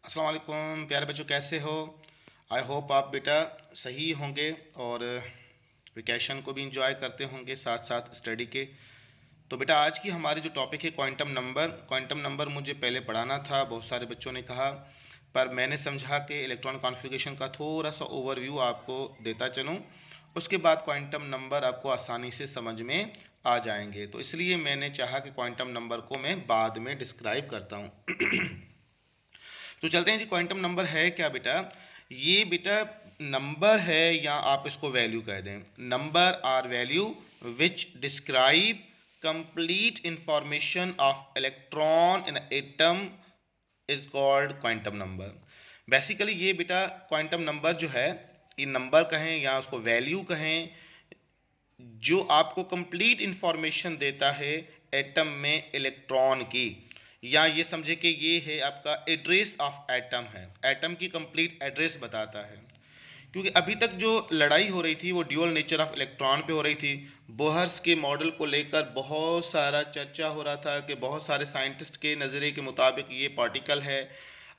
अस्सलाम वालेकुम प्यारे बच्चों, कैसे हो? आई होप आप बेटा सही होंगे और वेकेशन को भी इंजॉय करते होंगे साथ साथ स्टडी के। तो बेटा आज की हमारी जो टॉपिक है क्वांटम नंबर मुझे पहले पढ़ाना था, बहुत सारे बच्चों ने कहा, पर मैंने समझा कि इलेक्ट्रॉन कॉन्फ़िगरेशन का थोड़ा सा ओवरव्यू आपको देता चलूँ, उसके बाद क्वांटम नंबर आपको आसानी से समझ में आ जाएंगे। तो इसलिए मैंने चाहा कि क्वांटम नंबर को मैं बाद में डिस्क्राइब करता हूँ। तो चलते हैं जी, क्वांटम नंबर है क्या बेटा? ये बेटा नंबर है या आप इसको वैल्यू कह दें। Number are value which describe complete information of electron in atom is called quantum number. Basically ये बेटा क्वांटम नंबर जो है, ये नंबर कहें या उसको वैल्यू कहें, जो आपको कंप्लीट इंफॉर्मेशन देता है एटम में इलेक्ट्रॉन की, या ये समझे कि ये है आपका एड्रेस ऑफ एटम, है एटम की कंप्लीट एड्रेस बताता है। क्योंकि अभी तक जो लड़ाई हो रही थी वो ड्यूअल नेचर ऑफ इलेक्ट्रॉन पे हो रही थी। बोहर्स के मॉडल को लेकर बहुत सारा चर्चा हो रहा था कि बहुत सारे साइंटिस्ट के नज़रिए के मुताबिक ये पार्टिकल है।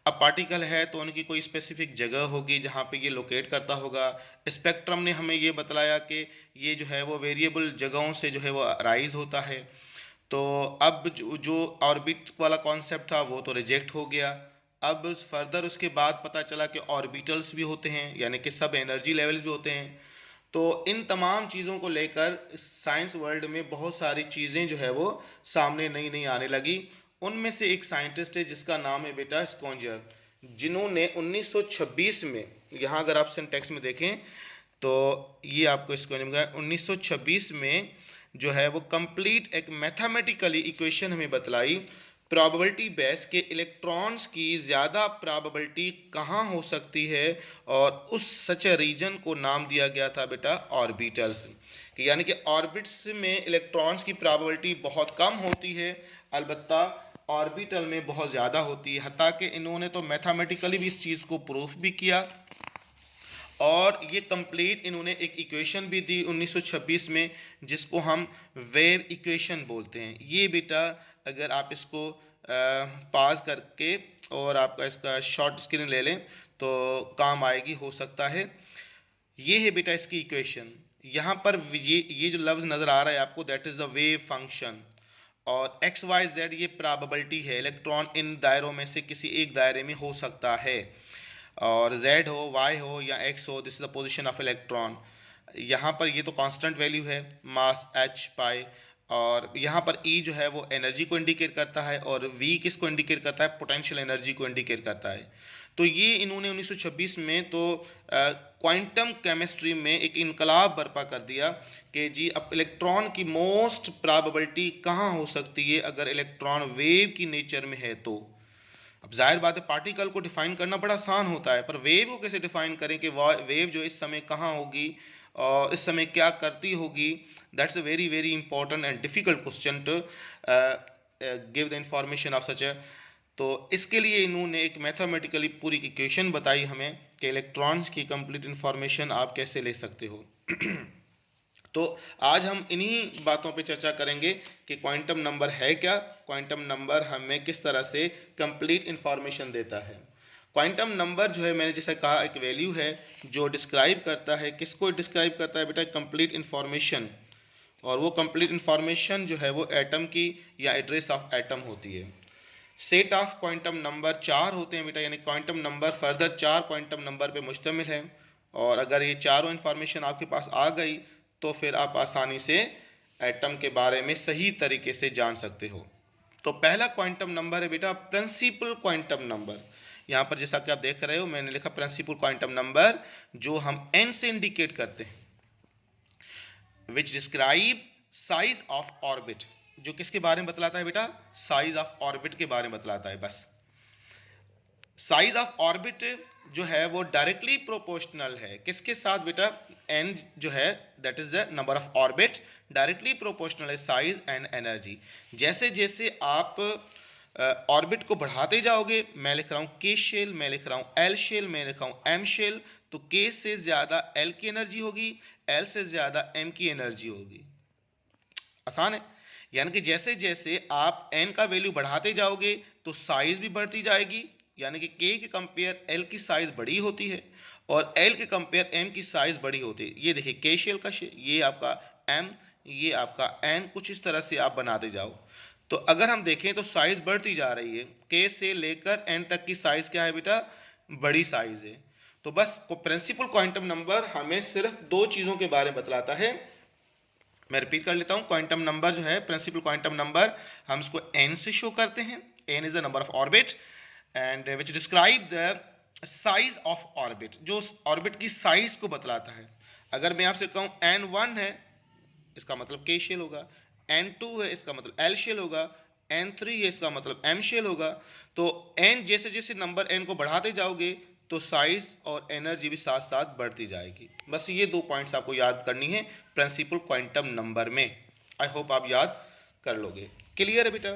अब पार्टिकल है तो उनकी कोई स्पेसिफिक जगह होगी जहाँ पे ये लोकेट करता होगा। स्पेक्ट्रम ने हमें ये बतलाया कि ये जो है वो वेरिएबल जगहों से जो है वो राइज होता है। तो अब जो ऑर्बिट वाला कॉन्सेप्ट था वो तो रिजेक्ट हो गया। अब फर्दर उसके बाद पता चला कि ऑर्बिटल्स भी होते हैं, यानी कि सब एनर्जी लेवल भी होते हैं। तो इन तमाम चीज़ों को लेकर साइंस वर्ल्ड में बहुत सारी चीज़ें जो है वो सामने नई नई आने लगी। उनमें से एक साइंटिस्ट है जिसका नाम है बेटा स्कॉन्जर, जिन्होंने 1926 में, यहाँ अगर आप सिंटेक्स में देखें तो ये आपको स्कॉन्जर 1926 में जो है वो कंप्लीट एक मैथमेटिकली इक्वेशन हमें बतलाई, प्रोबेबिलिटी बेस के इलेक्ट्रॉन्स की ज़्यादा प्रोबेबिलिटी कहाँ हो सकती है, और उस सच रीजन को नाम दिया गया था बेटा ऑर्बिटल्स। यानी कि ऑर्बिट्स में इलेक्ट्रॉन्स की प्रोबेबिलिटी बहुत कम होती है, अलबत्ता ऑर्बिटल में बहुत ज़्यादा होती है। हत्ता कि इन्होंने तो मैथमेटिकली भी इस चीज़ को प्रूफ भी किया, और ये कंप्लीट इन्होंने एक इक्वेशन भी दी 1926 में, जिसको हम वेव इक्वेशन बोलते हैं। ये बेटा अगर आप इसको पास करके और आपका इसका शॉर्ट स्क्रीन ले लें तो काम आएगी, हो सकता है। ये है बेटा इसकी इक्वेशन। यहाँ पर ये जो लफ्ज़ नज़र आ रहा है आपको, that is the wave function, और एक्स वाई जेड ये प्रोबेबिलिटी है, इलेक्ट्रॉन इन दायरों में से किसी एक दायरे में हो सकता है, और z हो, y हो या x हो, this is the position of electron. यहाँ पर ये तो कांस्टेंट वैल्यू है, मास h पाई, और यहाँ पर E जो है वो एनर्जी को इंडिकेट करता है, और V किसको इंडिकेट करता है? पोटेंशियल एनर्जी को इंडिकेट करता है। तो ये इन्होंने 1926 में तो क्वांटम केमिस्ट्री में एक इनकलाब बर्पा कर दिया कि जी अब इलेक्ट्रॉन की मोस्ट प्रोबेबिलिटी कहाँ हो सकती है अगर इलेक्ट्रॉन वेव की नेचर में है। तो अब जाहिर बात है पार्टिकल को डिफाइन करना बड़ा आसान होता है, पर वेव को कैसे डिफाइन करें कि वेव जो इस समय कहाँ होगी और इस समय क्या करती होगी। That's a very very important and difficult question to give the information of such. तो इसके लिए इन्होंने एक मैथमेटिकली पूरी इक्वेशन बताई हमें कि इलेक्ट्रॉन्स की कंप्लीट इंफॉर्मेशन आप कैसे ले सकते हो। तो आज हम इन्हीं बातों पे चर्चा करेंगे कि क्वांटम नंबर है क्या, क्वांटम नंबर हमें किस तरह से कंप्लीट इंफॉर्मेशन देता है। क्वांटम नंबर जो है, मैंने जैसा कहा, एक वैल्यू है जो डिस्क्राइब करता है, किसको डिस्क्राइब करता है बेटा? Complete information. और वो कंप्लीट इंफॉर्मेशन जो है वो एटम की या एड्रेस ऑफ एटम होती है। सेट ऑफ क्वांटम नंबर 4 होते हैं बेटा, यानी quantum number further 4 quantum number पे मुश्तमिल है, और अगर ये चारों इंफॉर्मेशन आपके पास आ गई तो फिर आप आसानी से एटम के बारे में सही तरीके से जान सकते हो। तो पहला क्वांटम नंबर है बेटा प्रिंसिपल क्वांटम नंबर। यहाँ पर जैसा कि आप देख रहे हो मैंने लिखा प्रिंसिपल क्वांटम नंबर, जो हम एन से इंडिकेट करते हैं, विच डिस्क्राइब साइज ऑफ ऑर्बिट। जो किसके बारे में बतलाता है बेटा? साइज ऑफ ऑर्बिट के बारे में बतलाता है बस। साइज ऑफ ऑर्बिट जो है वो डायरेक्टली प्रोपोर्शनल है किसके साथ बेटा? एन जो है that is the number of orbit, directly proportional है साइज एंड एनर्जी। जैसे जैसे आप ऑर्बिट को बढ़ाते जाओगे, मैं लिख रहा हूँ के शेल, मैं लिख रहा हूँ एल शेल, मैं लिख रहा हूँ एम शेल, तो के से ज़्यादा एल की एनर्जी होगी, एल से ज़्यादा एम की एनर्जी होगी। आसान है। यानी कि जैसे जैसे आप एन का वैल्यू बढ़ाते जाओगे तो साइज भी बढ़ती जाएगी, यानी कि K के कंपेयर L की साइज बड़ी होती है और L के कंपेयर M की साइज बड़ी होती है। ये देखिए K शेल का ये आपका M, ये आपका N, कुछ इस तरह से आप बनाते जाओ। तो अगर हम देखें तो साइज बढ़ती जा रही है, K से लेकर N तक की साइज क्या है बेटा, बड़ी साइज है। तो बस प्रिंसिपल क्वांटम नंबर हमें सिर्फ दो चीज़ों के बारे में बतलाता है। मैं रिपीट कर लेता हूं, क्वांटम नंबर जो है, प्रिंसिपल क्वांटम नंबर, हम इसको n से शो करते हैं। n is the number of orbit and which describe the size of orbit, जो ऑर्बिट की साइज को बतलाता है। अगर मैं आपसे कहूं n1 है, इसका मतलब K शेल होगा, n2 है, इसका मतलब L शेल होगा, n3 है, इसका मतलब M शेल होगा। तो n जैसे जैसे नंबर n को बढ़ाते जाओगे तो साइज और एनर्जी भी साथ साथ बढ़ती जाएगी। बस ये दो पॉइंट्स आपको याद करनी है प्रिंसिपल क्वांटम नंबर में। आई होप आप याद कर लोगे। क्लियर है बेटा।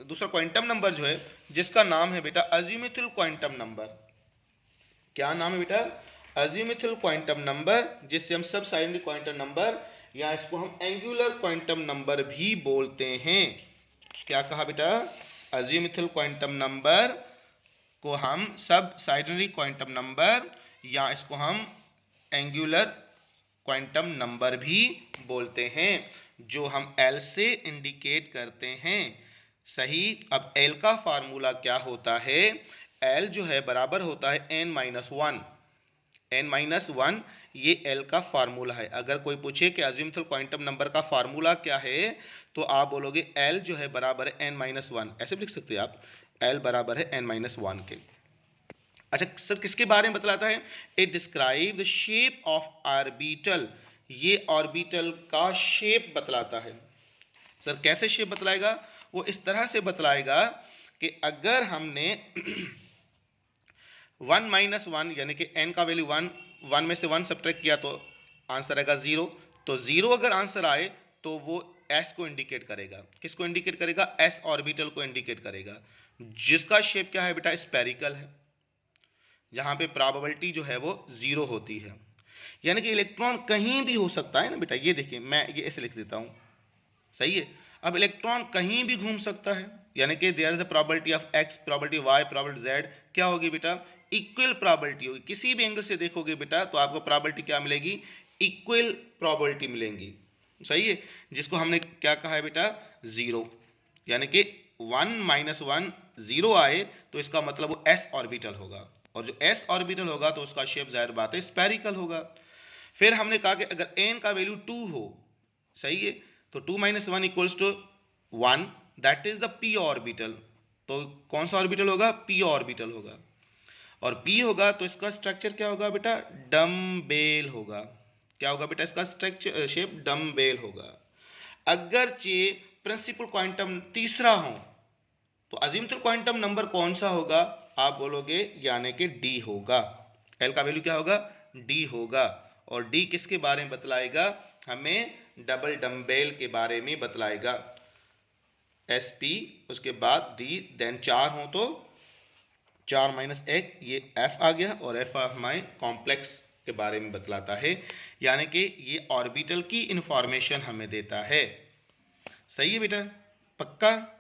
दूसरा क्वांटम नंबर जो है, जिसका नाम है बेटा अजीमुथल क्वांटम नंबर। क्या नाम है बेटा, अजीमुथल क्वांटम नंबर, जिससे हम सब साइडेड क्वांटम नंबर या इसको हम एंगुलर क्वांटम नंबर भी बोलते हैं। क्या कहा बेटा, अजीमुथल क्वांटम नंबर को हम सब साइडेड क्वांटम नंबर या इसको हम एंगुलर क्वांटम नंबर भी बोलते हैं, जो हम L से इंडिकेट करते हैं। सही। अब L का फार्मूला क्या होता है, L जो है बराबर होता है n-1। n-1 ये L का फार्मूला है। अगर कोई पूछे कि अजीमुथल क्वांटम नंबर का फार्मूला क्या है, तो आप बोलोगे L जो है बराबर है n-1। ऐसे भी लिख सकते हैं आप, L बराबर है n-1 के। अच्छा सर, किसके बारे में बतलाता है, it describe the shape of orbital. ये ऑर्बिटल का शेप बतलाता है। सर कैसे शेप बतलाएगा, वो इस तरह से बतलाएगा कि अगर हमने 1-1 यानी कि n का वैल्यू 1 में से 1 सब्ट्रैक्ट किया तो आंसर आएगा 0। तो 0 अगर आंसर आए तो वो s को इंडिकेट करेगा। किसको इंडिकेट करेगा, s ऑर्बिटल को इंडिकेट करेगा, जिसका शेप क्या है बेटा, स्फेरिकल है, जहां पे प्रोबेबिलिटी जो है वो 0 होती है। यानी कि इलेक्ट्रॉन कहीं भी हो सकता है ना बेटा। ये देखिए मैं ये ऐसे लिख देता हूं, सही है। अब इलेक्ट्रॉन कहीं भी घूम सकता है, यानी कि there is a probability of x, probability y, probability z, क्या होगी बेटा, इक्वल प्रोबेबिलिटी होगी। किसी भी एंगल से देखोगे बेटा तो आपको प्रोबेबिलिटी क्या मिलेगी, इक्वल प्रोबेबिलिटी मिलेंगी। सही है, जिसको हमने क्या कहा है बेटा, 0। यानी कि 1-1 0 आए तो इसका मतलब वो s ऑर्बिटल होगा, और जो s ऑर्बिटल होगा तो उसका शेप जाहिर बात है स्फेरिकल होगा। फिर हमने कहा कि अगर n का वैल्यू 2 हो, सही है, तो 2-1 equals to 1, that is the p orbital. तो कौन सा ऑर्बिटल होगा, p ऑर्बिटल होगा। और p होगा तो इसका स्ट्रक्चर क्या होगा बेटा, डम्बेल होगा। क्या होगा बेटा, इसका स्ट्रक्चर शेप डम्बेल होगा। अगर चे प्रिंसिपल क्वांटम तीसरा हो तो अजीमुथल क्वांटम नंबर कौन सा होगा, आप बोलोगे यानी कि D होगा। L का वैल्यू क्या होगा, D होगा। और D किसके बारे में बतलाएगा, हमें डबल डम्बेल के बारे में बतलाएगा। SP उसके बाद D, देन 4 हो तो 4-1 ये F आ गया, और F हमारे कॉम्प्लेक्स के बारे में बतलाता है, यानी कि ये ऑर्बिटल की इंफॉर्मेशन हमें देता है। सही है बेटा, पक्का।